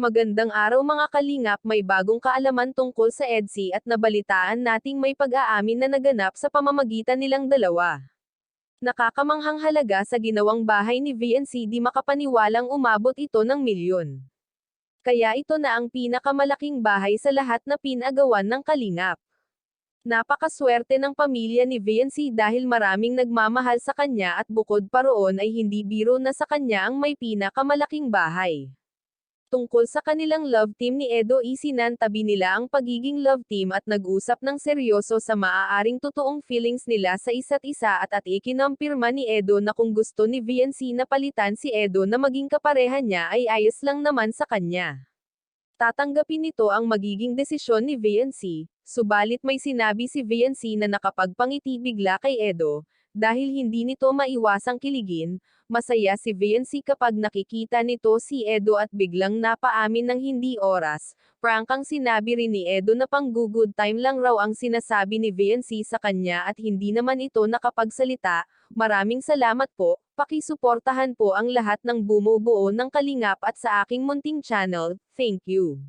Magandang araw mga kalingap, may bagong kaalaman tungkol sa EDSI at nabalitaan nating may pag-aamin na naganap sa pamamagitan nilang dalawa. Nakakamanghang halaga sa ginawang bahay ni VNC, di makapaniwalang umabot ito ng milyon. Kaya ito na ang pinakamalaking bahay sa lahat na pinagawan ng kalingap. Napakaswerte ng pamilya ni VNC dahil maraming nagmamahal sa kanya at bukod pa roon ay hindi biro na sa kanya ang may pinakamalaking bahay. Tungkol sa kanilang love team ni Edo, isinantabi nila ang pagiging love team at nag-usap ng seryoso sa maaaring totoong feelings nila sa isa't isa at ikinampirma ni Edo na kung gusto ni VNC na palitan si Edo na maging kapareha niya ay ayos lang naman sa kanya. Tatanggapin nito ang magiging desisyon ni VNC, subalit may sinabi si VNC na nakapagpangiti bigla kay Edo, dahil hindi nito maiwasang kiligin. Masaya si VNC kapag nakikita nito si Edo at biglang napaamin ng hindi oras. Prangkang sinabi rin ni Edo na pang-good time lang raw ang sinasabi ni VNC sa kanya at hindi naman ito nakapagsalita. Maraming salamat po, pakisuportahan po ang lahat ng bumubuo ng Kalingap at sa aking munting channel, thank you.